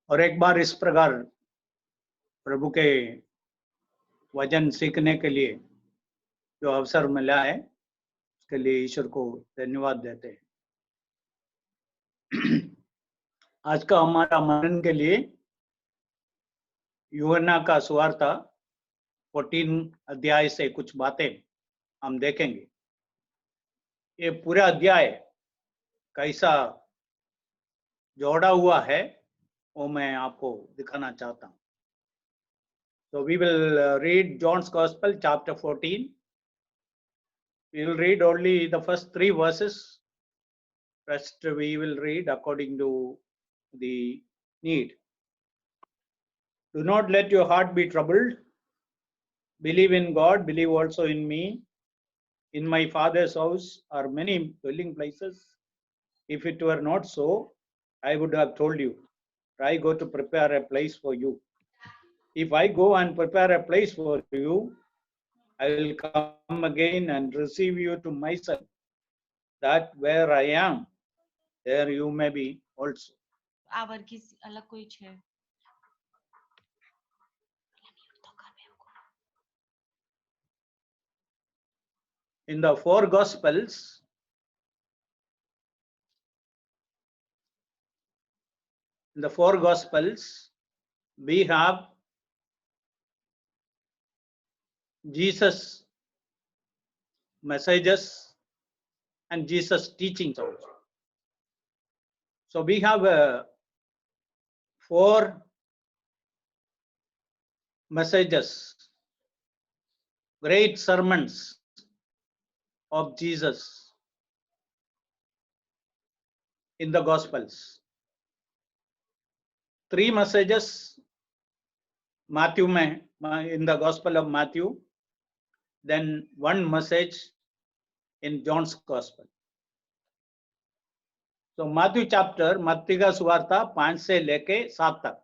और एक बार इस प्रकार प्रभु के वचन सीखने के लिए जो अवसर मिला है उसके लिए ईश्वर को धन्यवाद देते हैं। आज का हमारा मनन के लिए यूहन्ना का सुवार्ता 14 अध्याय से कुछ बातें हम देखेंगे। ये पूरा अध्याय कैसा जोड़ा हुआ है वो मैं आपको दिखाना चाहता हूँ। So we will read John's Gospel chapter 14. We will read only the first 3 verses. Rest we will read according to the need. Do not let your heart be troubled. Believe in God, believe also in me. In my Father's house are many dwelling places. If it were not so, I would have told you. I go to prepare a place for you. If I go and prepare a place for you, I will come again and receive you to myself, that where I am, there you may be also. आवर की अलग कोई है। In the 4 Gospels, we have Jesus' messages and Jesus' teachings also. So we have 4 messages, great sermons of Jesus in the Gospels. 3 messages Matthew in the Gospel of Matthew, then 1 message in John's Gospel. So Matthew chapter, मत्ती का सुवार्ता 5 से लेके 7 तक,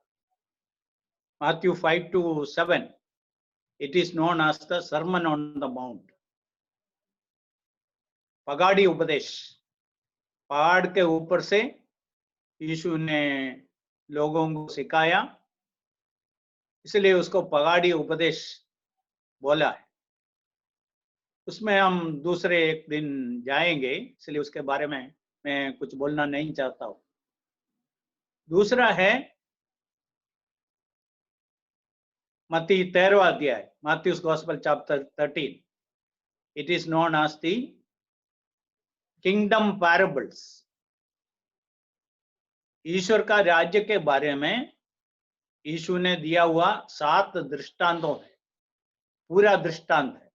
Matthew 5 to 7, it is known as the Sermon on the Mount. पगाड़ी उपदेश, पहाड़ के ऊपर से यीशु ने लोगों को सिखाया, इसलिए उसको पगाड़ी उपदेश बोला है। उसमें हम दूसरे एक दिन जाएंगे, इसलिए उसके बारे में मैं कुछ बोलना नहीं चाहता हूँ। दूसरा है मत्ती 13वां अध्याय, Matthew's Gospel chapter 13. It is known as the Kingdom Parables. ईश्वर का राज्य के बारे में यीशु ने दिया हुआ 7 दृष्टांतों है, पूरा दृष्टांत है।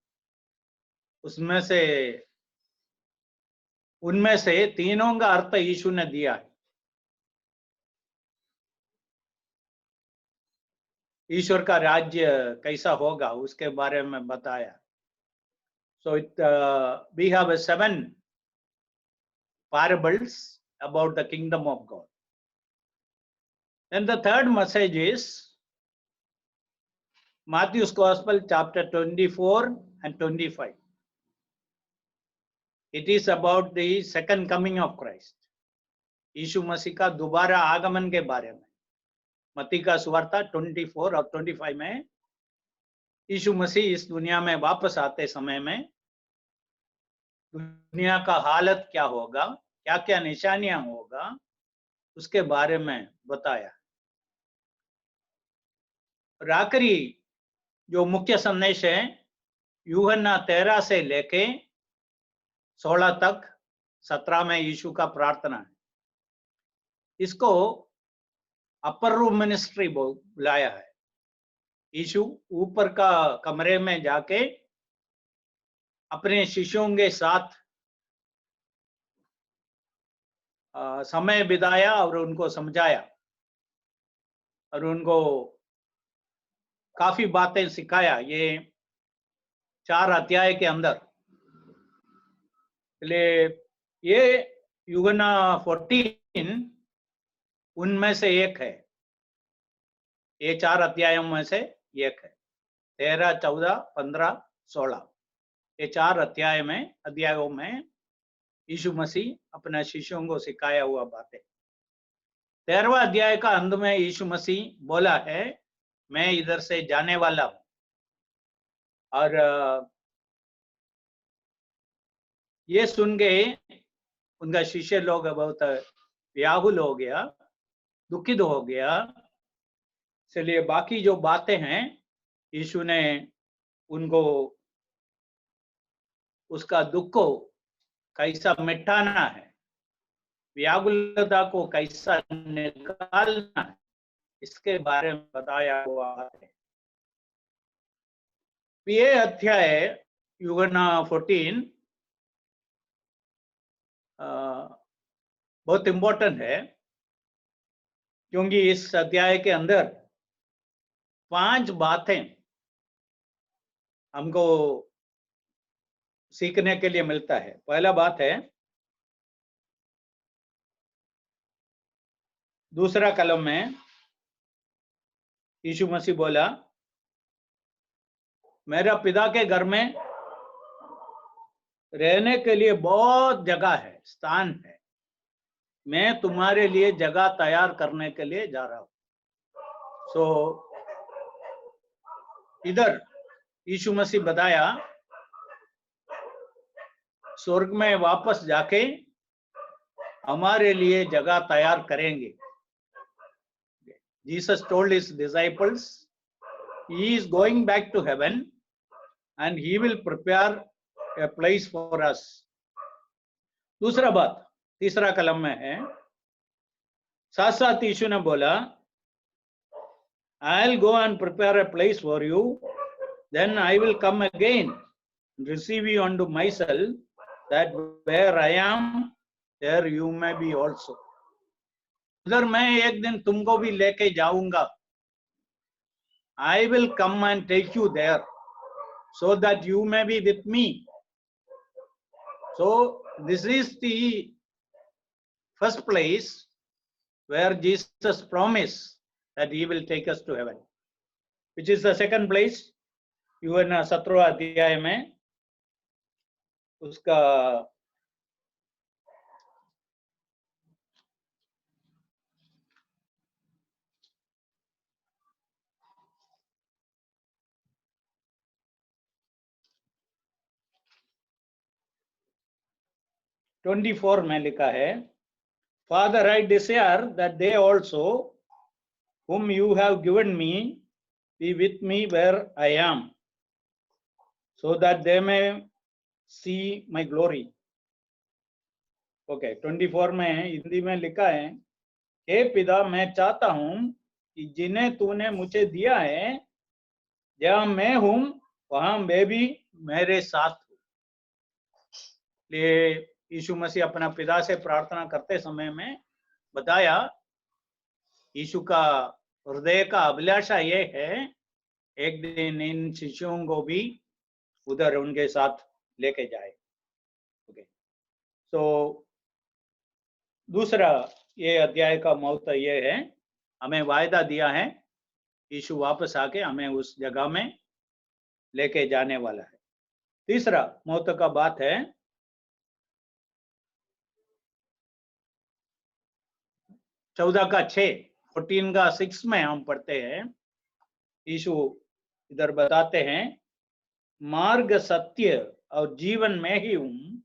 उनमें से तीनों का अर्थ यीशु ने दिया है। ईश्वर का राज्य कैसा होगा उसके बारे में बताया। So we have 7 parables about the kingdom of God. Then the third message is Matthew's Gospel chapter 24 and 25. It is about the second coming of Christ. यीशु मसीह का दोबारा आगमन के बारे में। मत्ती का सुवार्ता 24 और 25 में यीशु मसीह इस दुनिया में वापस आते समय में दुनिया का हालत क्या होगा, क्या क्या निशानियां होगा, उसके बारे में बताया। और आखिरी जो मुख्य संदेश है यूहन्ना 13 से लेके 16 तक, 17 में यीशु का प्रार्थना है। इसको अपर रूम मिनिस्ट्री बुलाया है। यीशु ऊपर का कमरे में जाके अपने शिष्यों के साथ समय बिताया और उनको समझाया और उनको काफी बातें सिखाया। ये 4 अध्याय के अंदर, ये यूहन्ना 14 उनमें से एक है। ये 4 अध्यायों में से एक है। 13, 14, 15, 16 ये 4 अध्यायों में यीशु मसीह अपने शिष्यों को सिखाया हुआ बातें। 13वां अध्याय का अंत में यीशु मसीह बोला है, मैं इधर से जाने वाला हूं। और ये सुन के उनका शिष्य लोग बहुत व्याकुल हो गया, दुखित हो गया। इसलिए बाकी जो बातें हैं यीशु ने उनको उसका दुख को कैसा मिटाना है, व्याकुलता को कैसा निकालना है, इसके बारे में बताया हुआ है। ये अध्याय यूहन्ना 14 बहुत इंपॉर्टेंट है, क्योंकि इस अध्याय के अंदर 5 बातें हमको सीखने के लिए मिलता है। पहला बात है, दूसरा कलम में यीशु मसीह बोला, मेरा पिता के घर में रहने के लिए बहुत जगह है, स्थान है, मैं तुम्हारे लिए जगह तैयार करने के लिए जा रहा हूं। इधर यीशु मसीह बताया, स्वर्ग में वापस जाके हमारे लिए जगह तैयार करेंगे। Jesus told his disciples he is going back to heaven and he will prepare a place for us. दूसरा बात तीसरा कलम में है, साथ साथ यीशु ने बोला, I'll go and prepare a place for you, then I will come again and receive you unto myself, that where I am, there you may be also. उधर मैं एक दिन तुमको भी लेके जाऊंगा। I will come and take you there, so that you may be with me. So this is the first place where Jesus promised that he will take us to heaven. Which is the second place? यूहन्ना 17वां अध्याय में उसका 24 में लिखा है, Father, I desire that they also, whom you have given me, be with me where I am, so that they may see my glory. Okay, 24 में हिंदी में लिखा है, हे पिता, मैं चाहता हूं कि जिन्हें तूने मुझे दिया है, जहां मैं हूं वहां वे भी मेरे साथ हो। इसलिए यीशु मसीह अपना पिता से प्रार्थना करते समय में बताया, यीशु का हृदय का अभिलाषा ये है, एक दिन इन शिष्यों को भी उधर उनके साथ लेके जाए। ओके, तो दूसरा ये अध्याय का महत्व ये है, हमें वायदा दिया है, यीशु वापस आके हमें उस जगह में लेके जाने वाला है। तीसरा महत्व का बात है, 14 का 6 में हम पढ़ते हैं, यीशु इधर बताते हैं, मार्ग, सत्य और जीवन में ही हूं,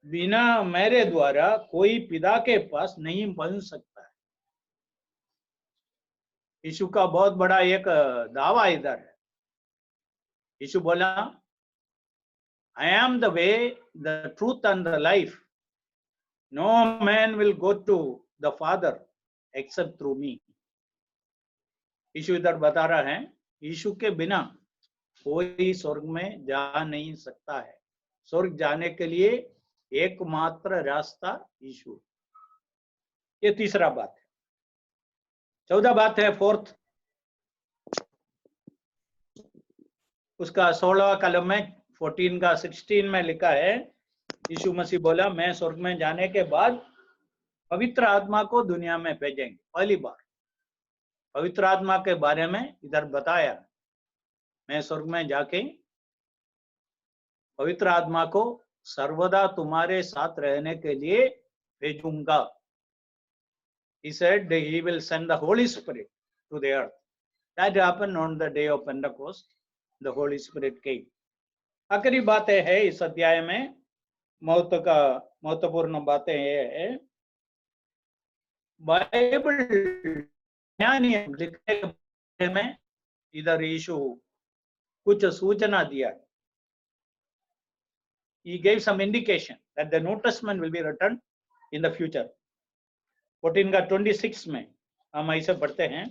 बिना मेरे द्वारा कोई पिता के पास नहीं पहुंच सकता है। यीशु का बहुत बड़ा एक दावा इधर है। यीशु बोला, I am the way, the truth and the life. No man will go to the Father except through me. यीशु इधर बता रहा है, यीशु के बिना कोई स्वर्ग में जा नहीं सकता है। स्वर्ग जाने के लिए एकमात्र रास्ता यीशु। ये तीसरा बात है। चौथा बात है, फोर्थ, उसका 16वां कलम में 14 का 16 में लिखा है, यीशु मसीह बोला, मैं स्वर्ग में जाने के बाद पवित्र आत्मा को दुनिया में भेजेंगे। पहली बार पवित्र आत्मा के बारे में इधर बताया, मैं स्वर्ग में जाके पवित्र आत्मा को सर्वदा तुम्हारे साथ रहने के लिए भेजूंगा। He said he will send the Holy Spirit to the earth. That happened on the day of Pentecost. The Holy Spirit came. आखिरी बातें है इस अध्याय में, महत्वपूर्ण बातें ये है, बाइबल नया नियम लिखने के बारे में इधर यीशु कुछ सूचना दिया. He gave some indication that the New Testament will be written in the future. 14 का 26 में हम ऐसे पढ़ते हैं,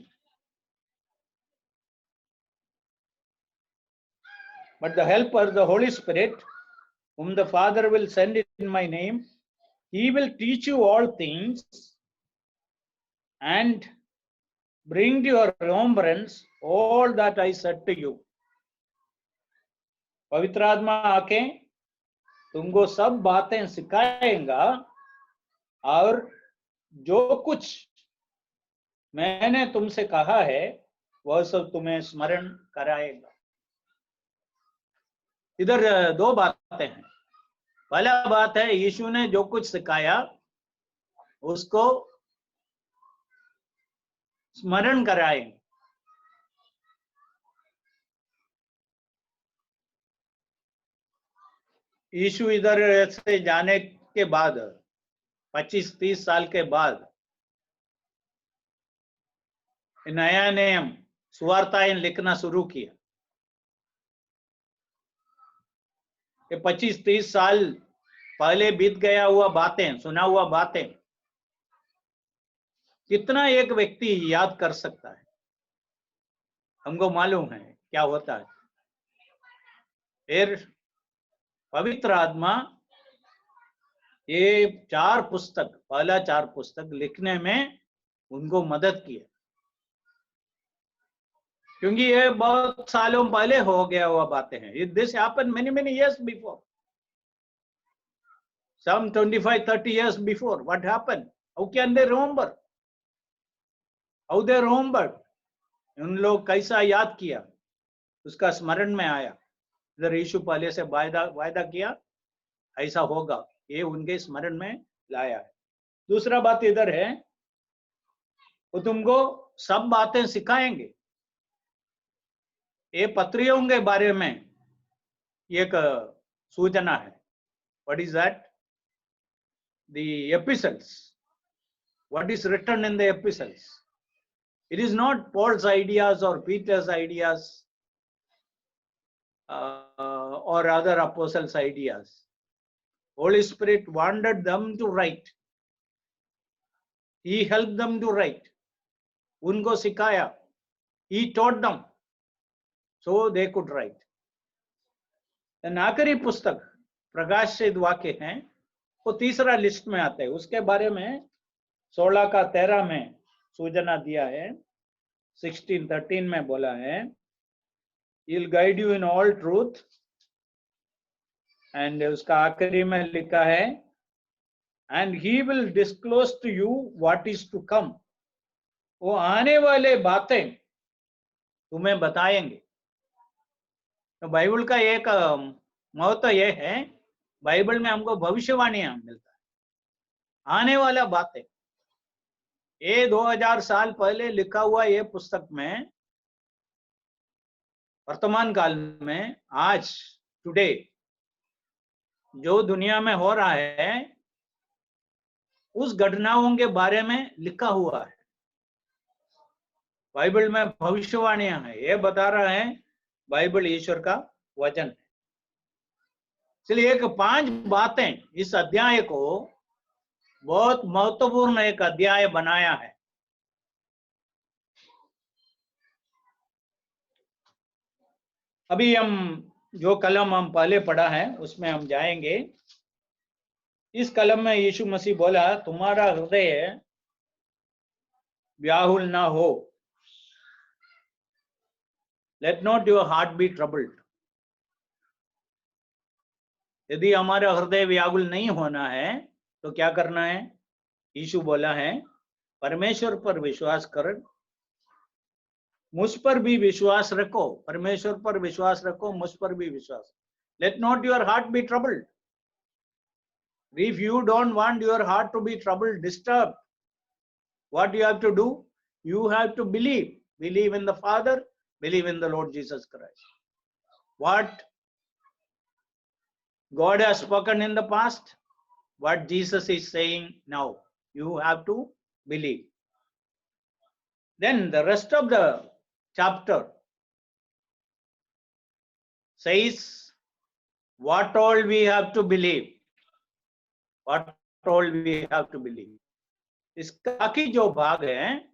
but the helper, the Holy Spirit, whom the Father will send in my name, he will teach you all things and bring to your remembrance all that I said to you. पवित्र आत्मा आके तुमको सब बातें सिखाएगा और जो कुछ मैंने तुमसे कहा है वह सब तुम्हें स्मरण कराएगा. इधर दो बातें हैं. पहला बात है यीशु ने जो कुछ सिखाया उसको स्मरण कराएंगे. यीशु इधर से जाने के बाद 25-30 साल के बाद नया नियम सुवार्ताएं लिखना शुरू किया. ये 25-30 साल पहले बीत गया हुआ बातें, सुना हुआ बातें कितना एक व्यक्ति याद कर सकता है? हमको मालूम है क्या होता है. फिर पवित्र आत्मा ये पहला 4 पुस्तक लिखने में उनको मदद किया, क्योंकि ये बहुत सालों पहले हो गया हुआ बातें हैं. This happened many years before, some 25-30 years before. What happened? How can they remember? How they remembered? उन लोग कैसा याद किया, उसका स्मरण में आया. इधर यीशु पहले से वायदा किया ऐसा होगा, ये उनके स्मरण में लाया है. दूसरा बात इधर है, वो तुमको सब बातें सिखाएंगे. ये पत्रियों के बारे में एक सूचना है. What is that? The epistles. What is written in the epistles? It is not Paul's ideas or Peter's ideas or other apostles' ideas. Holy Spirit wanted them to write. He helped them to write. उनको सिखाया. He taught them so they could write. then आखिरी पुस्तक प्रकाशित वाक्य हैं, वो तीसरा list में आते हैं. उसके बारे में 16 का 13 में सूचना दिया है. 16:13 में बोला है, He'll guide you in all truth. and उसका आखिरी में लिखा है, and he will disclose to you what is to come. वो आने वाले बातें तुम्हें बताएंगे. तो बाइबल का एक महत्व यह है, बाइबल में हमको भविष्यवाणियां मिलता है, आने वाला बातें. ये 2000 साल पहले लिखा हुआ ये पुस्तक में वर्तमान काल में आज टुडे जो दुनिया में हो रहा है उस घटनाओं के बारे में लिखा हुआ है. बाइबल में भविष्यवाणियां हैं, ये बता रहा है बाइबल ईश्वर का वचन है. इसलिए एक 5 बातें इस अध्याय को बहुत महत्वपूर्ण एक अध्याय बनाया है. अभी हम जो कलम हम पहले पढ़ा है उसमें हम जाएंगे. इस कलम में यीशु मसीह बोला, तुम्हारा हृदय व्याकुल ना हो. Let not your heart be troubled. यदि हमारा हृदय व्याकुल नहीं होना है तो क्या करना है? यीशु बोला है, परमेश्वर पर विश्वास कर, मुझ पर भी विश्वास रखो. परमेश्वर पर विश्वास रखो, मुझ पर भी विश्वास. Let not your heart be troubled. If you don't want your heart to be troubled, disturbed, What you have to do? You have to believe. Believe in the Father, believe in the Lord Jesus Christ. What God has spoken in the past, what Jesus is saying now, you have to believe. Then the rest of the chapter says what all we have to believe. What all we have to believe. इसका बाकी जो भाग है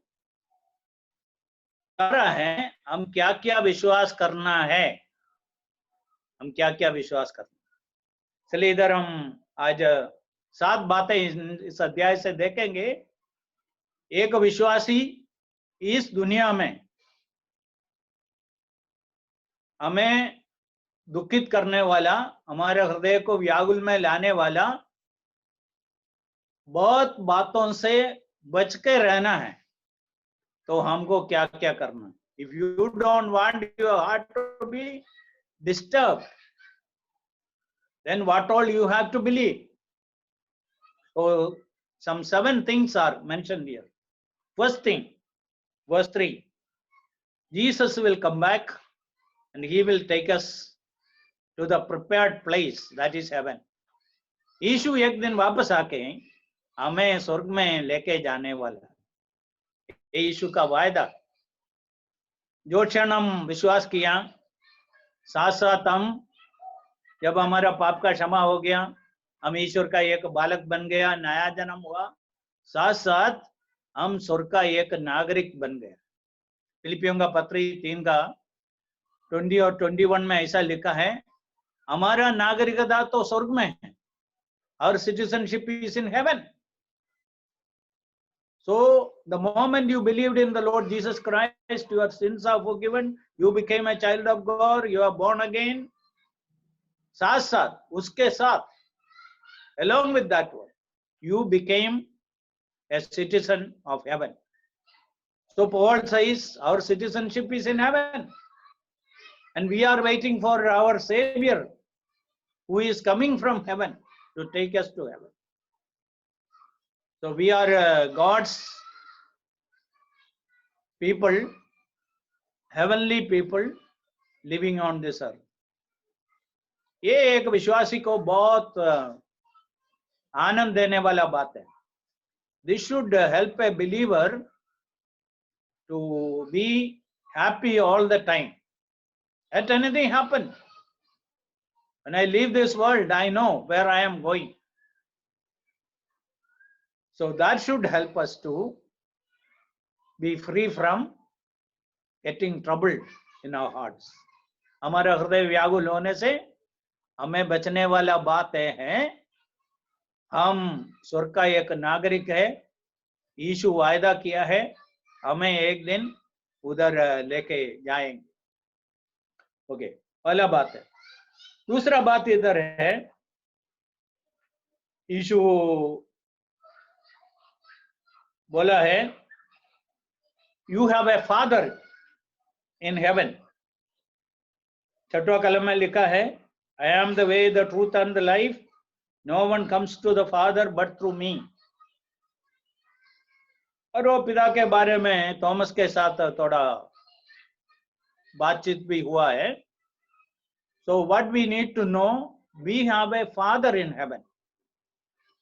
हम क्या क्या विश्वास करना है, हम क्या क्या विश्वास करना। इसलिए इधर हम आज 7 बातें इस अध्याय से देखेंगे। एक विश्वासी इस दुनिया में हमें दुखित करने वाला, हमारे हृदय को व्याकुल में लाने वाला बहुत बातों से बच के रहना है। तो हमको क्या क्या करना है? If you don't want your heart to be disturbed, then what all you have to believe? So some 7 things are mentioned here. First thing, verse 3, Jesus will come back and he will take us to the prepared place, that is heaven. यीशु एक दिन वापस आके हमें स्वर्ग में लेके जाने वाला है। यीशु का वायदा। जो क्षण हम विश्वास किया, साथ साथ हम जब हमारा पाप का क्षमा हो गया, हम ईश्वर का एक बालक बन गया, नया जन्म हुआ, साथ साथ हम स्वर्ग का एक नागरिक बन गया। फिलिपियों का पत्री 3 का 20 और 21 में ऐसा लिखा है, हमारा नागरिकता तो स्वर्ग में है, our citizenship is in heaven. So the moment you believed in the Lord Jesus Christ, your sins are forgiven, you became a child of God, you are born again. साथ साथ उसके साथ, along with that one, you became a citizen of heaven. So Paul says our citizenship is in heaven, and we are waiting for our Savior who is coming from heaven to take us to heaven. So we are God's people, heavenly people living on this earth. ये एक विश्वासी को बहुत आनंद देने वाला बात है। This should help a believer to be happy all the time. Let anything happen, when I leave this world, I know where I am going. So that should help us to be free from getting troubled in our hearts. हमारा हृदय व्याकुल होने से हमें बचने वाला बात है, हम स्वर्ग का एक नागरिक है, यीशु वायदा किया है, हमें एक दिन उधर लेके जाएंगे। ओके, पहला बात है। दूसरा बात इधर है, यीशु बोला है, you have a father in heaven. 6वां कलम में लिखा है, I am the way, the truth and the life, no one comes to the father but through me. और वो पिता के बारे में थॉमस के साथ थोड़ा बातचीत भी हुआ है। So what we need to know, we have a Father in heaven.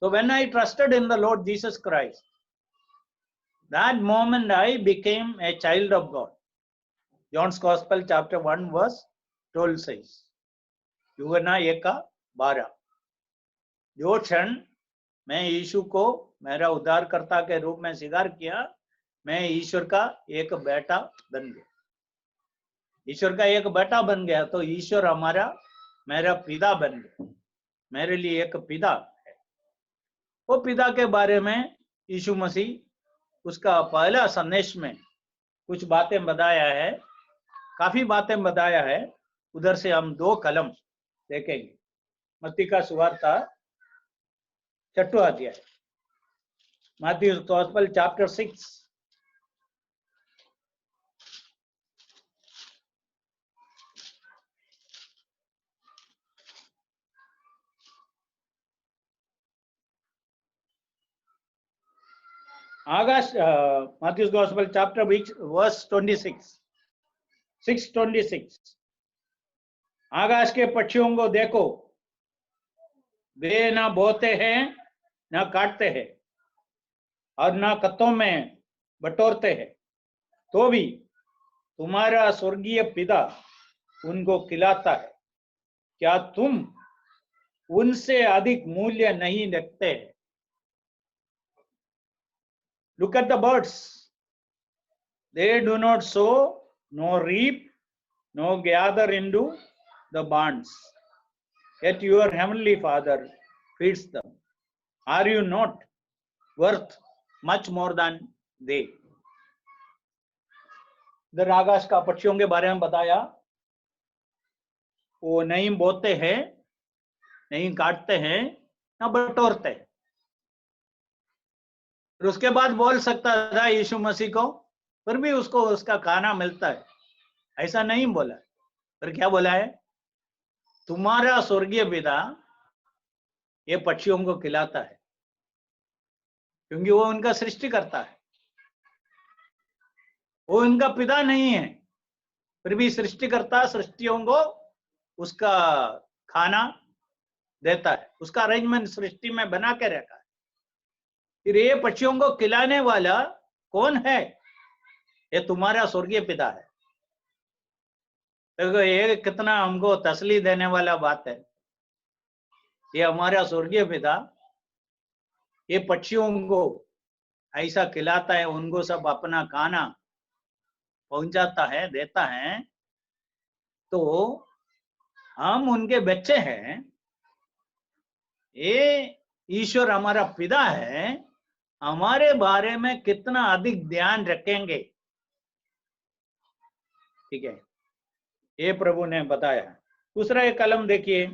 So when I trusted in the Lord Jesus Christ, that moment I became a child of God. John's Gospel chapter 1 verse 12 says, यूहन्ना 1:12, जो क्षण मैं यीशु को मेरा उद्धारकर्ता के रूप में स्वीकार किया, मैं ईश्वर का एक बेटा बन गया। ईश्वर का एक बेटा बन गया तो ईश्वर हमारा, मेरा पिता बन गया, मेरे लिए एक पिता है। वो पिता के बारे में यीशु मसीह उसका पहला संदेश में कुछ बातें बताया है, काफी बातें बताया है। उधर से हम 2 कलम देखेंगे। मत्ती का सुवार्ता 6वां अध्याय, मैथ्यू गॉस्पेल चैप्टर 6। आकाश, Matthew's Gospel chapter verse 26, 6:26, आकाश के पक्षियों को देखो, वे ना बोते हैं ना काटते हैं और ना कत्तों में बटोरते हैं, तो भी तुम्हारा स्वर्गीय पिता उनको खिलाता है। क्या तुम उनसे अधिक मूल्य नहीं रखते? Look at the birds. They do not sow, nor reap, nor gather into the barns, yet your heavenly Father feeds them. Are you not worth much more than they? इधर आकाश का पक्षियों के बारे में बताया, वो नहीं बोते हैं, नहीं काटते हैं, ना बटोरते हैं। और उसके बाद बोल सकता था यीशु मसीह को, फिर भी उसको उसका खाना मिलता है, ऐसा नहीं बोला। पर क्या बोला है? तुम्हारा स्वर्गीय पिता ये पक्षियों को खिलाता है, क्योंकि वो उनका सृष्टि करता है। वो उनका पिता नहीं है, फिर भी सृष्टि करता, सृष्टियों को उसका खाना देता है, उसका अरेंजमेंट सृष्टि में बना के रखा है। फिर ये पक्षियों को खिलाने वाला कौन है? ये तुम्हारा स्वर्गीय पिता है। देखो, ये कितना हमको तसल्ली देने वाला बात है। ये हमारा स्वर्गीय पिता ये पक्षियों को ऐसा खिलाता है, उनको सब अपना खाना पहुंचाता है, देता है, तो हम उनके बच्चे हैं। ये ईश्वर हमारा पिता है, हमारे बारे में कितना अधिक ध्यान रखेंगे। ठीक है, ये प्रभु ने बताया। दूसरा एक कलम देखिए,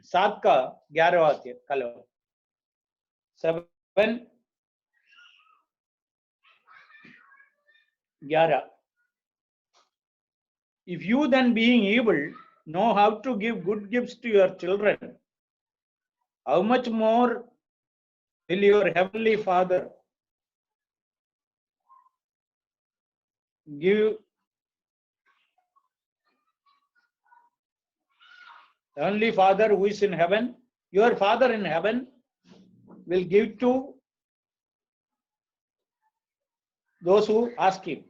7 का 11वां कलम, 7:11। If you then being evil know how to give good gifts to your children, how much more will your heavenly Father give? Heavenly Father who is in heaven, your Father in heaven will give to those who ask him.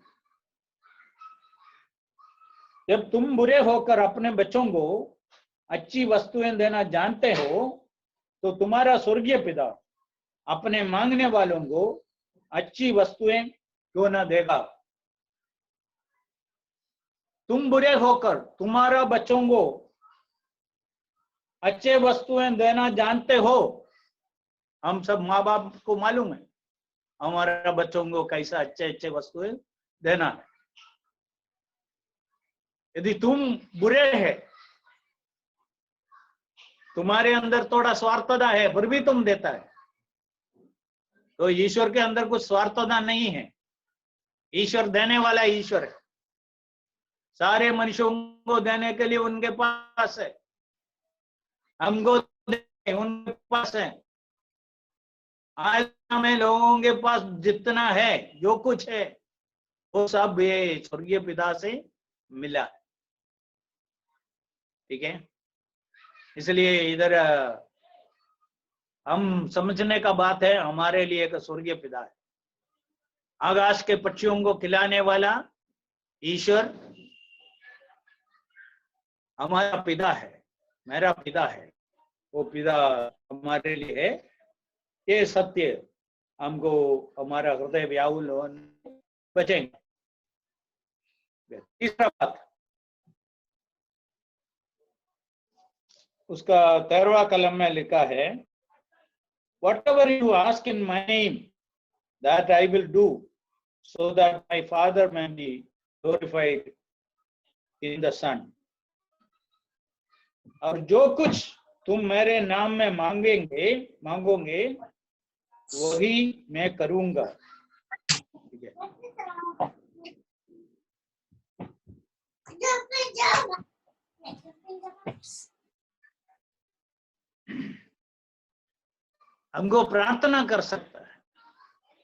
जब तुम बुरे होकर अपने बच्चों को अच्छी वस्तुएं देना जानते हो, तो तुम्हारा स्वर्गीय पिता अपने मांगने वालों को अच्छी वस्तुएं क्यों ना देगा। तुम बुरे होकर तुम्हारा बच्चों को अच्छे वस्तुएं देना जानते हो। हम सब माँ बाप को मालूम है हमारा बच्चों को कैसा अच्छे वस्तुएं देना है। यदि तुम बुरे हैं, तुम्हारे अंदर थोड़ा स्वार्थता है, फिर भी तुम देता है, तो ईश्वर के अंदर कुछ स्वार्थता नहीं है। ईश्वर देने वाला ईश्वर है, सारे मनुष्यों को देने के लिए उनके पास है, हमको उनके पास है। आज में लोगों के पास जितना है, जो कुछ है, वो सब ये स्वर्गीय पिता से मिला है। ठीक है, इसलिए इधर हम समझने का बात है, हमारे लिए एक स्वर्गीय पिता है, आकाश के पक्षियों को खिलाने वाला ईश्वर हमारा पिता है, मेरा पिता है, वो पिता हमारे लिए है। ये सत्य हमको हमारा हृदय व्याकुल होने बचेंगे। तीसरा बात, उसका 13वां कलम में लिखा है, whatever you ask in my name, that I will do, so that my Father may be glorified in the Son. और जो कुछ तुम मेरे नाम में मांगोगे वही मैं करूंगा। ठीक है, हमको प्रार्थना कर सकता है,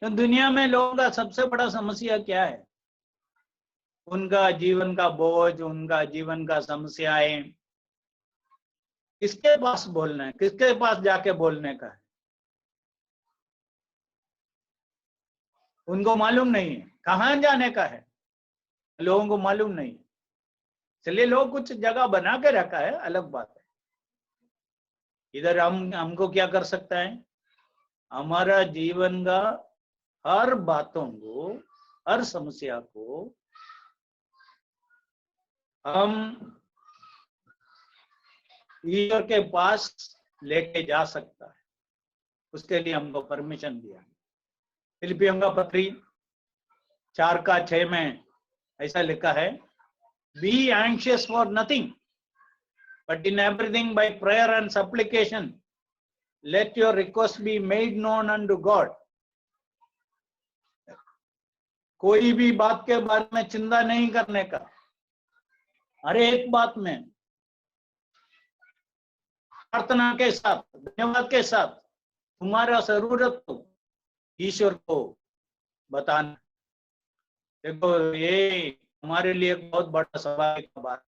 तो दुनिया में लोगों का सबसे बड़ा समस्या क्या है? उनका जीवन का बोझ, उनका जीवन का समस्याएं, किसके पास बोलना है, किसके पास जाके बोलने का है? उनको मालूम नहीं है कहाँ जाने का है, लोगों को मालूम नहीं। इसलिए लोग कुछ जगह बना के रखा है, अलग बात है। इधर हमको क्या कर सकता है? हमारा जीवन का हर बातों को, हर समस्या को हम ईश्वर के पास लेके जा सकता है, उसके लिए हमको परमिशन दिया। फिलिपियों का पत्री 4:6 में ऐसा लिखा है, be anxious for nothing but in everything by prayer and supplication let your request be made known unto God. कोई भी बात के बारे में चिंता नहीं करने का, हर एक बात में प्रार्थना के साथ, धन्यवाद के साथ तुम्हारा जरूरत को ईश्वर को बताना। देखो, ये हमारे लिए बहुत बड़ा सवाल का बात।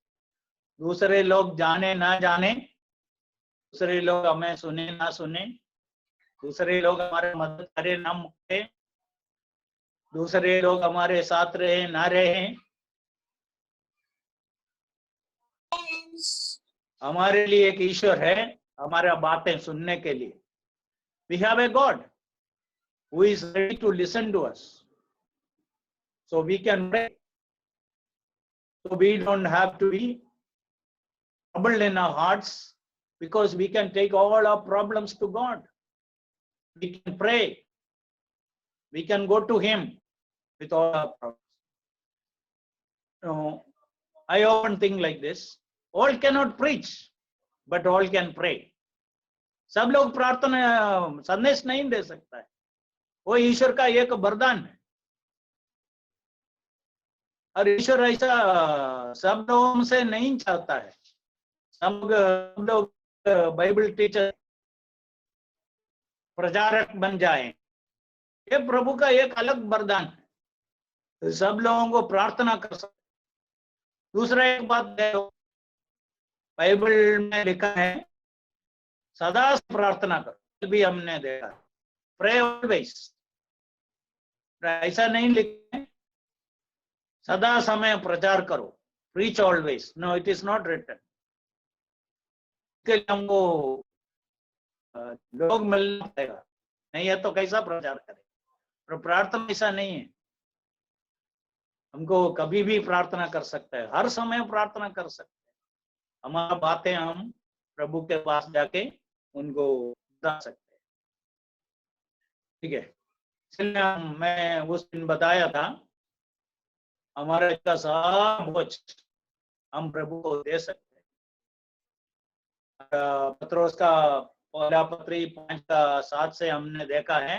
दूसरे लोग जाने ना जाने, दूसरे लोग हमें सुने ना सुने, दूसरे लोग हमारे मदद करे ना करे, दूसरे लोग हमारे साथ रहे ना रहे, हमारे लिए एक ईश्वर है हमारा बातें सुनने के लिए। We have a God who is ready to listen to us, so we can pray. So we don't have to be troubled in our hearts, because we can take all our problems to God. We can pray. We can go to Him with all our problems. I often think like this: all cannot preach, but all can pray. सब लोग प्रार्थना संदेश नहीं दे सकता है, वो ईश्वर का एक वरदान है। और ईश्वर ऐसा सब लोगों से नहीं चाहता है। सब लोग बाइबल टीचर, प्रचारक बन जाएं, ये प्रभु का एक अलग वरदान है। तो सब लोगों को प्रार्थना कर सकते। दूसरा एक बात है, बाइबल में लिखा है सदा प्रार्थना करो, भी हमने देखा, प्रे ऑलवेज। ऐसा नहीं लिखा है सदा समय प्रचार करो, preach always. No, it is not written. हमको लोग मिलना पड़ेगा, नहीं है तो कैसा प्रचार करें? पर प्रार्थना ऐसा नहीं है। हमको कभी भी प्रार्थना कर सकता है, हर समय प्रार्थना कर सकते हैं। हमारा बातें हम प्रभु के पास जाके उनको बता सकते हैं। ठीक है, इसलिए मैं उस दिन बताया था, हमारा इसका सब बोझ हम प्रभु को दे सकते हैं। पत्रोस का पहला पत्री 5:7 से हमने देखा है,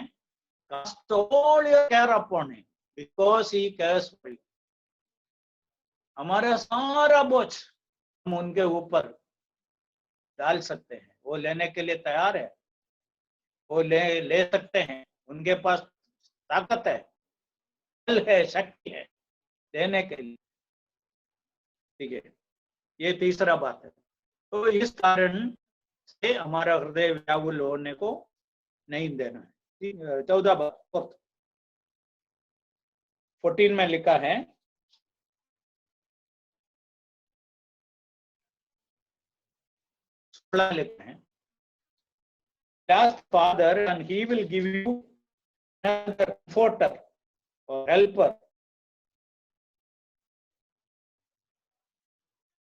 cast all your care upon him because he cares for you। हमारा सारा बोझ हम उनके ऊपर डाल सकते हैं, वो लेने के लिए तैयार है, वो ले सकते हैं। उनके पास ताकत है, बल है, शक्ति है देने के लिए। ठीक है, ये तीसरा बात है। तो इस कारण से हमारा हृदय व्याकुल होने को नहीं देना है। 14 बात 14 में लिखा है, लिखते हैं, ask Father and he will give you another comforter or helper।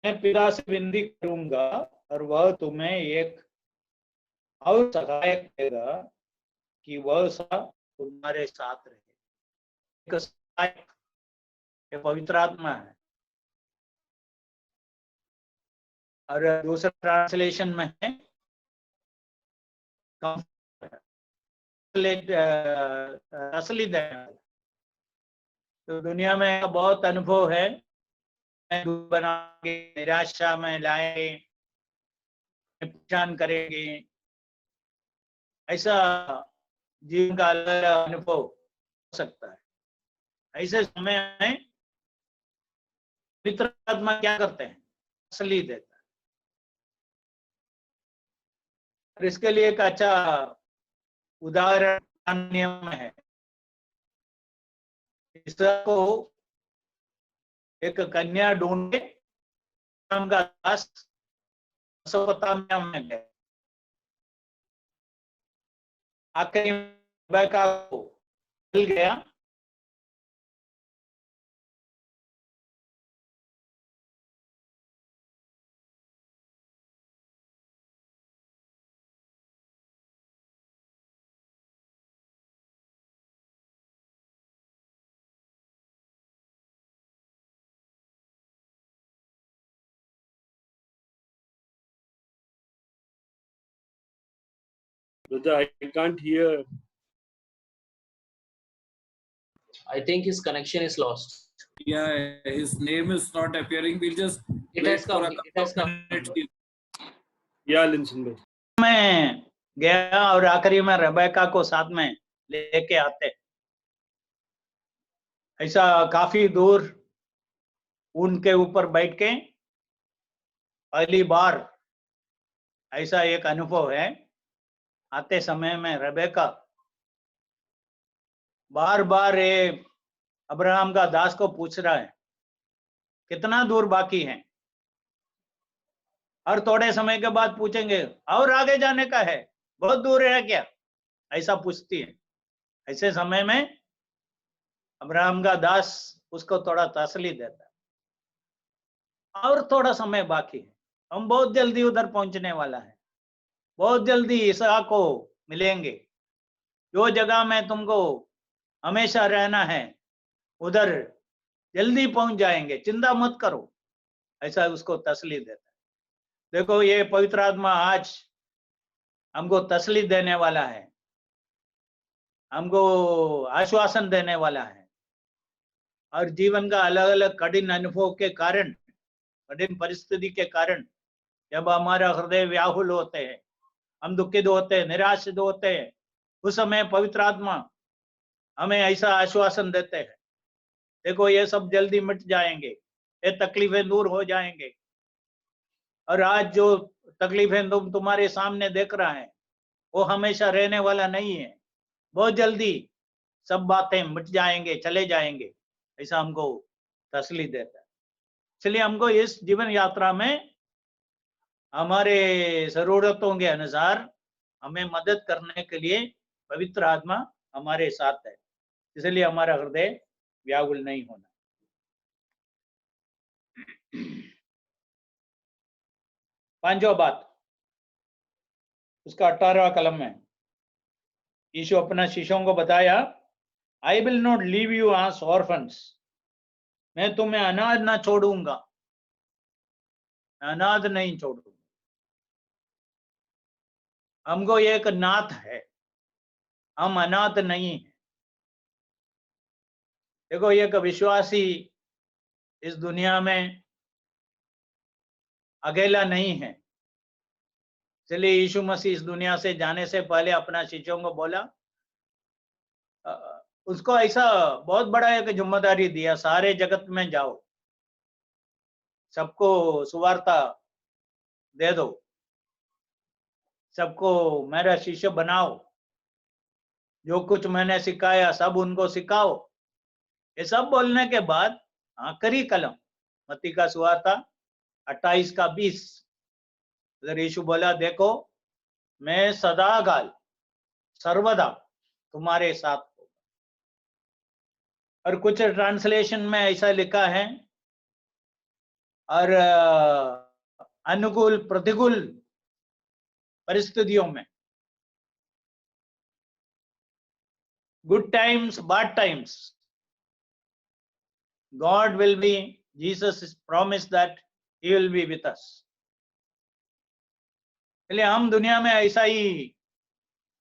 मैं पिता से विनती करूंगा और वह तुम्हें एक और सहायक देगा कि वह सा तुम्हारे साथ रहे। एक सहायक, ये पवित्र आत्मा है। और दूसरा ट्रांसलेशन में है असली देना। तो दुनिया में बहुत अनुभव है, बना के निराशा में लाए, परेशान करेंगे, ऐसा जीवन का अलग अनुभव सकता है। ऐसे समय में पवित्र आत्मा क्या करते हैं? तसल्ली देता है। और इसके लिए एक अच्छा उदाहरण नियम है। इसको एक कन्या ढूंढे, अब्राहम का दास मेसोपोटामिया में गए। आखिरी रेबेका को मिल गया। Brother, I can't hear. I think his connection is lost. Yeah, his name is not appearing. We'll just It wait has for come. a It couple has of come. minutes. Yeah, Linson bhai. में गया और आखिरी में Rebecca को साथ में लेके आते। ऐसा काफी दूर उनके ऊपर बैठ के पहली बार ऐसा एक अनुभव है। आते समय में रेबेका बार बार ये अब्राहम का दास को पूछ रहा है, कितना दूर बाकी है? और थोड़े समय के बाद पूछेंगे, और आगे जाने का है, बहुत दूर है क्या? ऐसा पूछती है। ऐसे समय में अब्राहम का दास उसको थोड़ा तसल्ली देता है, और थोड़ा समय बाकी है, हम बहुत जल्दी उधर पहुंचने वाला है, बहुत जल्दी इसहाक को मिलेंगे, जो जगह में तुमको हमेशा रहना है उधर जल्दी पहुंच जाएंगे, चिंता मत करो। ऐसा उसको तसल्ली देता है। देखो, ये पवित्र आत्मा आज हमको तसल्ली देने वाला है, हमको आश्वासन देने वाला है। और जीवन का अलग अलग कठिन अनुभव के कारण, कठिन परिस्थिति के कारण जब हमारा हृदय व्याकुल होते हैं, हम दुखित होते हैं, निराशित होते हैं, उस समय पवित्र आत्मा हमें ऐसा आश्वासन देते हैं, देखो ये सब जल्दी मिट जाएंगे, ये तकलीफें दूर हो जाएंगे। और आज जो तकलीफें तुम्हारे सामने देख रहा है वो हमेशा रहने वाला नहीं है, बहुत जल्दी सब बातें मिट जाएंगे, चले जाएंगे। ऐसा हमको तसल्ली देता है। इसलिए हमको इस जीवन यात्रा में हमारे जरूरतों के अनुसार हमें मदद करने के लिए पवित्र आत्मा हमारे साथ है। इसलिए हमारा हृदय व्याकुल नहीं होना। पांचवा बात, उसका 18वां कलम में यीशु अपना शिष्यों को बताया, I will not leave you as orphans, मैं तुम्हें अनाथ ना छोड़ूंगा, अनाथ नहीं छोड़ूंगा। हमको एक नाथ है, हम अनाथ नहीं है। देखो, एक विश्वासी इस दुनिया में अकेला नहीं है। इसलिए यीशु मसीह इस दुनिया से जाने से पहले अपना शिष्यों को बोला, उसको ऐसा बहुत बड़ा एक जिम्मेदारी दिया, सारे जगत में जाओ, सबको सुवार्ता दे दो, सबको मेरा शिष्य बनाओ, जो कुछ मैंने सिखाया सब उनको सिखाओ। ये सब बोलने के बाद आखिरी कलम मत्ती का सुवार्ता 28 का 20, अगर यीशु बोला, देखो मैं सदाकाल सर्वदा तुम्हारे साथ हूं। और कुछ ट्रांसलेशन में ऐसा लिखा है, और अनुकूल प्रतिकूल परिस्थितियों में, good times bad times, God will be, Jesus is promised that he will be with us। इसलिए हम दुनिया में ऐसा ही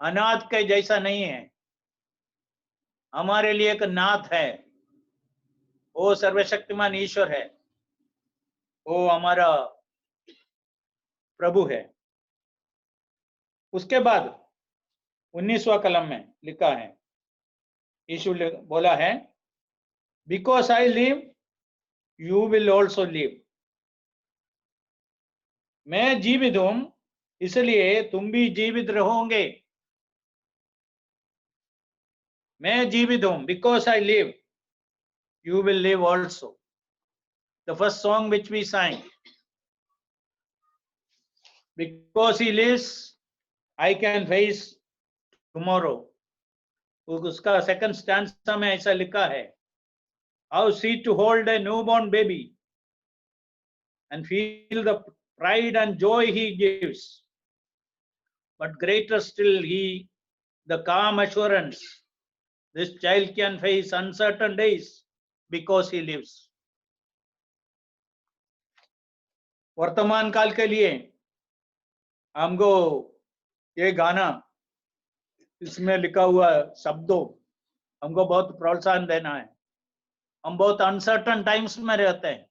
अनाथ के जैसा नहीं है, हमारे लिए एक नाथ है, वो सर्वशक्तिमान ईश्वर है, वो हमारा प्रभु है। उसके बाद 19वां कलम में लिखा है, यीशु बोला है, because I live you will also live. मैं जीवित हूं इसलिए तुम भी जीवित रहोगे। मैं जीवित हूं, because I live you will live also. The first song which we sang, because he lives I can face tomorrow. उसका सेकंड स्टैंजा में ऐसा लिखा है, how sweet to hold a newborn baby and feel the pride and joy he gives, but greater still the calm assurance this child can face uncertain days because he lives. वर्तमान काल के लिए हमको ये गाना, इसमें लिखा हुआ शब्दों हमको बहुत प्रोत्साहन देना है। हम बहुत अनसर्टन टाइम्स में रहते हैं,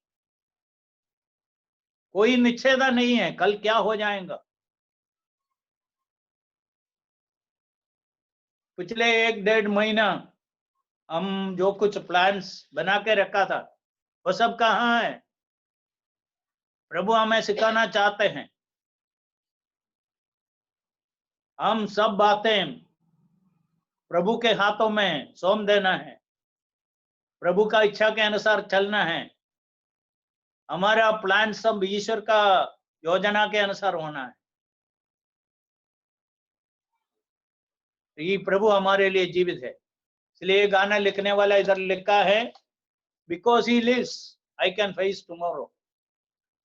कोई निश्चयता नहीं है कल क्या हो जाएगा। पिछले 1-1.5 महीना हम जो कुछ प्लान्स बना के रखा था वो सब कहाँ है? प्रभु हमें सिखाना चाहते हैं, हम सब बातें प्रभु के हाथों में सौंप देना है, प्रभु का इच्छा के अनुसार चलना है। हमारा प्लान सब ईश्वर का योजना के अनुसार होना है। ये प्रभु हमारे लिए जीवित है, इसलिए गाना लिखने वाला इधर लिखा है, because he lives I can face tomorrow.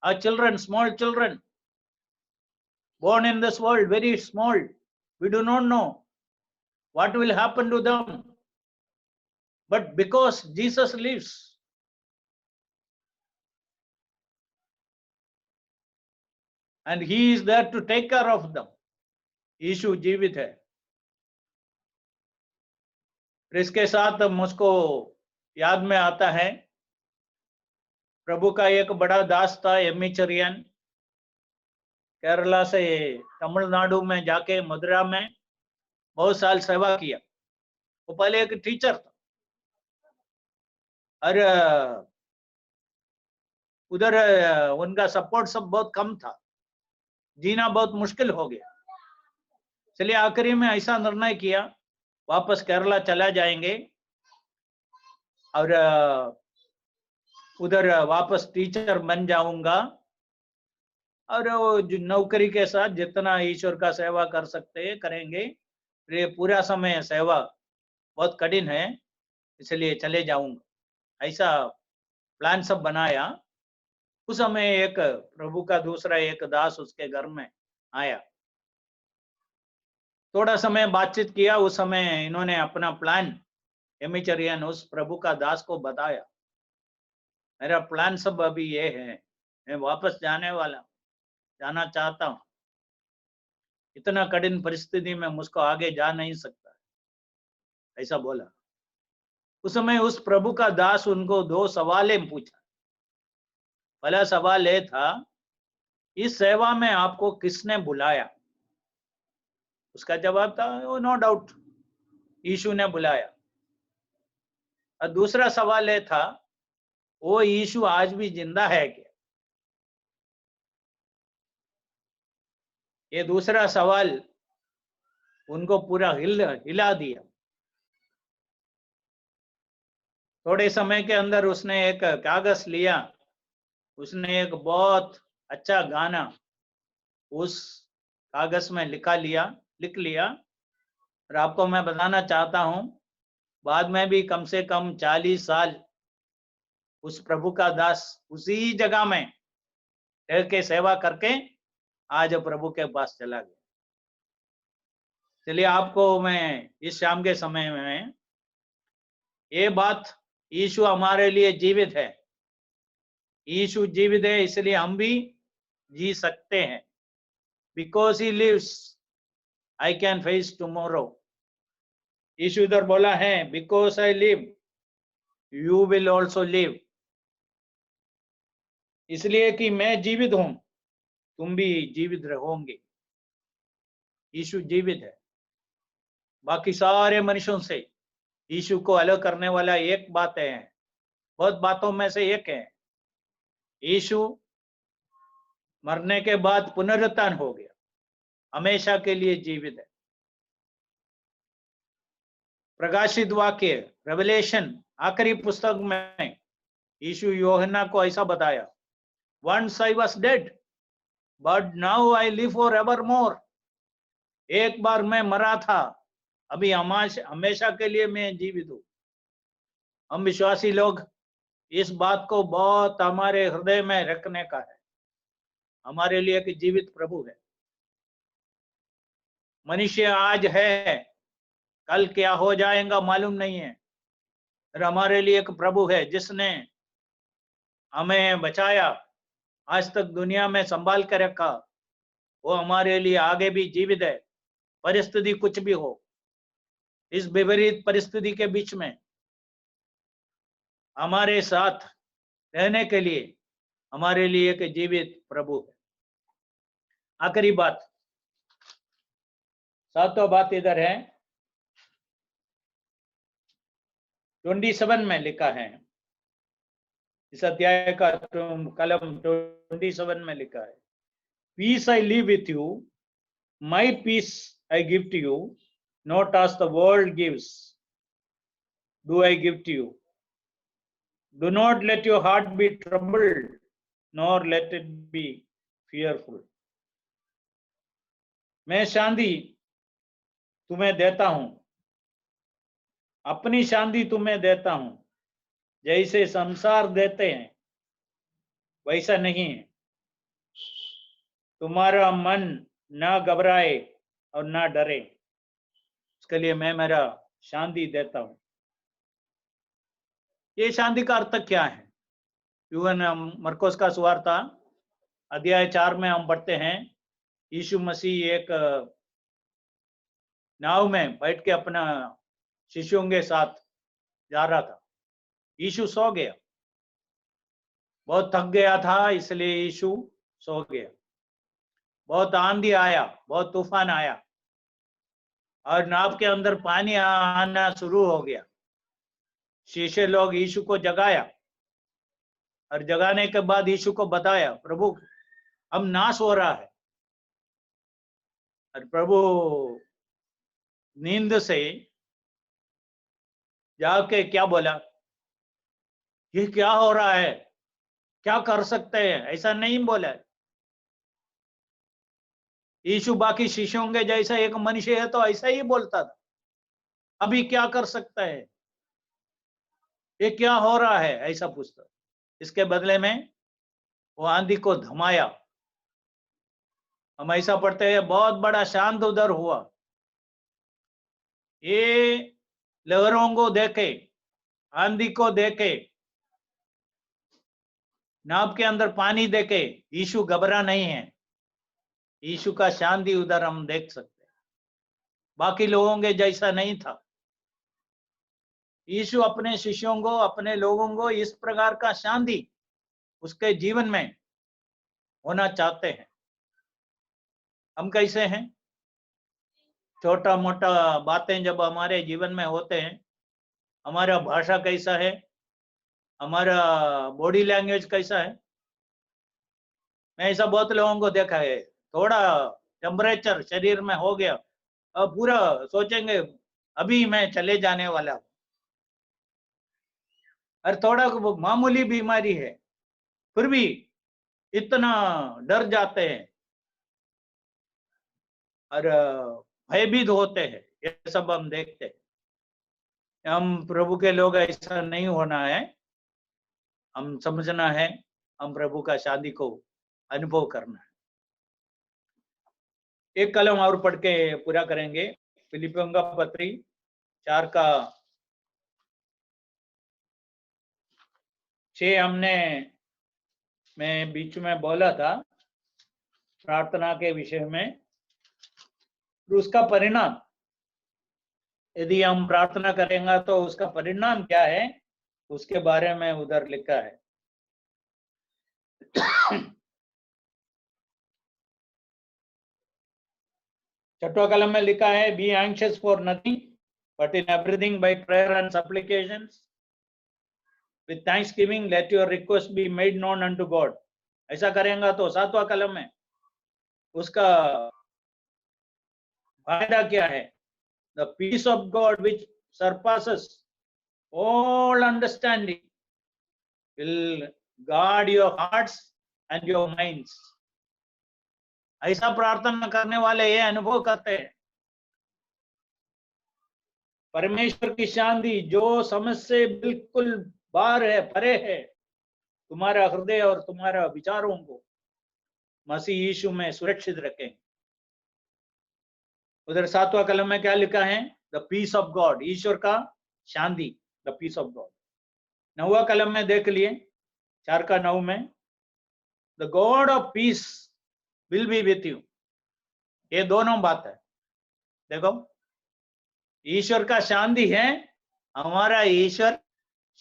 Our children, small children, born in this world, very small, we do not know what will happen to them. But because Jesus lives, and he is there to take care of them, यीशु जीवित है। इसके साथ मुझको याद में आता है, प्रभु का एक बड़ा दास था, एमी चरियन, केरला से तमिलनाडु में जाके मदुरा में बहुत साल सेवा किया। वो पहले एक टीचर था और उधर उनका सपोर्ट सब बहुत कम था, जीना बहुत मुश्किल हो गया। इसलिए आखिरी में ऐसा निर्णय किया, वापस केरला चला जाएंगे और उधर वापस टीचर बन जाऊंगा और जो नौकरी के साथ जितना ईश्वर का सेवा कर सकते हैं करेंगे। ये पूरा समय सेवा बहुत कठिन है, इसलिए चले जाऊंगा, ऐसा प्लान सब बनाया। उस समय एक प्रभु का दूसरा एक दास उसके घर में आया, थोड़ा समय बातचीत किया। उस समय इन्होंने अपना प्लान एमिचरियन उस प्रभु का दास को बताया, मेरा प्लान सब अभी ये है, मैं वापस जाना चाहता हूँ, इतना कठिन परिस्थिति में मुझको आगे जा नहीं सकता, ऐसा बोला। उस समय उस प्रभु का दास उनको 2 सवालें पूछा। पहला सवाल ये था, इस सेवा में आपको किसने बुलाया? उसका जवाब था, नो डाउट यीशु ने बुलाया। और दूसरा सवाल ये था, वो यीशु आज भी जिंदा है क्या? ये दूसरा सवाल उनको पूरा हिला दिया। थोड़े समय के अंदर उसने एक कागज लिया, उसने एक बहुत अच्छा गाना उस कागज में लिख लिया। और आपको मैं बताना चाहता हूं, बाद में भी कम से कम 40 साल उस प्रभु का दास उसी जगह में रह के सेवा करके आज प्रभु के पास चला गया। चलिए आपको मैं इस शाम के समय में ये बात, यीशु हमारे लिए जीवित है, यीशु जीवित है इसलिए हम भी जी सकते हैं। Because he lives I can face tomorrow. Yeshu इधर बोला है, because I live you will also live, इसलिए कि मैं जीवित हूं तुम भी जीवित रहोगे। यीशु जीवित है, बाकी सारे मनुष्यों से यीशु को अलग करने वाला एक बात है, बहुत बातों में से एक है, यीशु मरने के बाद पुनरुत्थान हो गया, हमेशा के लिए जीवित है। प्रकाशित वाक्य रेवलेशन आखिरी पुस्तक में यीशु यूहन्ना को ऐसा बताया, once I was dead but now I live for ever more. एक बार मैं मरा था, अभी हमेशा के लिए मैं जीवित हूं। हम विश्वासी लोग इस बात को बहुत हमारे हृदय में रखने का है, हमारे लिए एक जीवित प्रभु है। मनुष्य आज है, कल क्या हो जाएगा मालूम नहीं है, और हमारे लिए एक प्रभु है जिसने हमें बचाया, आज तक दुनिया में संभाल कर रखा, वो हमारे लिए आगे भी जीवित है। परिस्थिति कुछ भी हो, इस विपरीत परिस्थिति के बीच में हमारे साथ रहने के लिए हमारे लिए एक जीवित प्रभु है। आखिरी बात, सातवां बात इधर है, 27 में लिखा है, इस अध्याय का कलम 27 में लिखा है, peace I leave with you, my peace I give to you, not as the world gives do I give to you. Do not let your heart be troubled, nor let it be fearful. मैं शांति तुम्हें देता हूं, अपनी शांति तुम्हें देता हूं, जैसे संसार देते हैं वैसा नहीं है। तुम्हारा मन ना घबराए और ना डरे, इसके लिए मैं मेरा शांति देता हूं। ये शांति का अर्थ क्या है? यूहन्ना मरकुस का सुवार्ता अध्याय 4 में हम पढ़ते हैं, यीशु मसीह एक नाव में बैठ के अपना शिष्यों के साथ जा रहा था। यीशु सो गया, बहुत थक गया था, इसलिए यीशु सो गया। बहुत आंधी आया, बहुत तूफान आया और नाव के अंदर पानी आना शुरू हो गया। शिष्य लोग यीशु को जगाया और जगाने के बाद यीशु को बताया, प्रभु हम नाश हो रहा है। और प्रभु नींद से जाके क्या बोला, ये क्या हो रहा है, क्या कर सकते हैं, ऐसा नहीं बोला। यीशु बाकी शिष्यों के जैसा एक मनुष्य है तो ऐसा ही बोलता था, अभी क्या कर सकता है, ये क्या हो रहा है, ऐसा पूछता। इसके बदले में वो आंधी को थमाया। हम ऐसा पढ़ते हैं, बहुत बड़ा शांत उधर हुआ। ये लहरों को देखे, आंधी को देखे, नाव के अंदर पानी देखे, यीशु घबरा नहीं है। यीशु का शांति उधर हम देख सकते हैं, बाकी लोगों के जैसा नहीं था। यीशु अपने शिष्यों को, अपने लोगों को इस प्रकार का शांति उसके जीवन में होना चाहते हैं। हम कैसे हैं? छोटा मोटा बातें जब हमारे जीवन में होते हैं, हमारा भाषा कैसा है, हमारा बॉडी लैंग्वेज कैसा है। मैं ऐसा बहुत लोगों को देखा है, थोड़ा टेम्परेचर शरीर में हो गया, अब पूरा सोचेंगे अभी मैं चले जाने वाला हूं। और थोड़ा मामूली बीमारी है, फिर भी इतना डर जाते हैं और भयभीत होते हैं। ये सब हम देखते हैं। हम प्रभु के लोग, ऐसा नहीं होना है, हम समझना है, हम प्रभु का शांति को अनुभव करना है। एक कलम और पढ़ के पूरा करेंगे, फिलिपियों का पत्री 4 का 6 हमने मैं बीच में बोला था प्रार्थना के विषय में। उसका परिणाम, यदि हम प्रार्थना करेंगे तो उसका परिणाम क्या है, उसके बारे में उधर लिखा है। छठवां कलम में लिखा है, be anxious for nothing but in everything by prayer and supplications, with thanksgiving, let your requests be made known unto God. ऐसा करेंगे तो 7वां कलम है, उसका फायदा क्या है? The peace of God which surpasses all understanding will guard your hearts and your minds. ऐसा प्रार्थना करने वाले ये अनुभव करते हैं, परमेश्वर की शांति जो समझ से बिल्कुल बाहर है, परे है, तुम्हारा हृदय और तुम्हारा विचारों को मसीह यीशु में सुरक्षित रखें। उधर 7वां कलम में क्या लिखा है? द पीस ऑफ गॉड, ईश्वर का शांति, द पीस ऑफ गॉड। 9वां कलम में देख लिए, 4 का 9 में, the God of peace will be with you. ये दोनों बात है। देखो, ईश्वर का शांति है, हमारा ईश्वर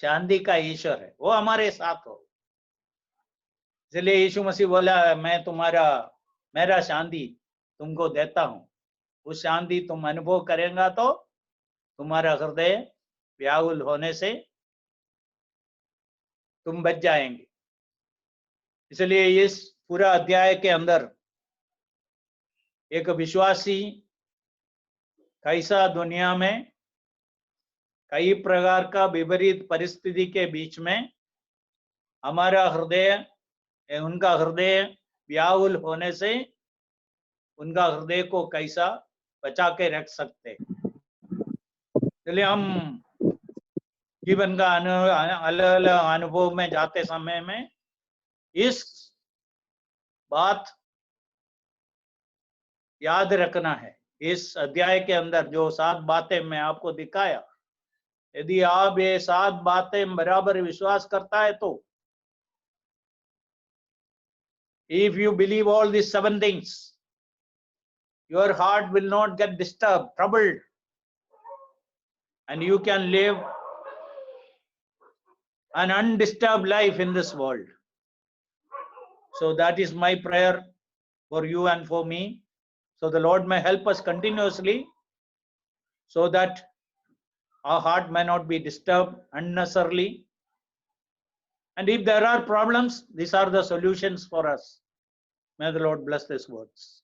शांति का ईश्वर है, वो हमारे साथ हो। इसलिए यीशु मसीह बोला, मैं मेरा शांति तुमको देता हूं। उस शांति तुम अनुभव करेंगे तो तुम्हारा हृदय व्याकुल होने से तुम बच जाएंगे। इसलिए इस पूरा अध्याय के अंदर एक विश्वासी कैसा दुनिया में कई प्रकार का विपरीत परिस्थिति के बीच में हमारा हृदय, उनका हृदय व्याकुल होने से उनका हृदय को कैसा बचा के रख सकते। इसलिए हम जीवन का अलग अलग अनुभव में जाते समय में इस बात याद रखना है। इस अध्याय के अंदर जो 7 बातें मैं आपको दिखाया, यदि आप ये 7 बातें बराबर विश्वास करता है तो, if you believe all these 7 things, your heart will not get disturbed, troubled, and you can live an undisturbed life in this world. So that is my prayer for you and for me. So the Lord may help us continuously so that our heart may not be disturbed unnecessarily. And if there are problems, these are the solutions for us. May the Lord bless these words.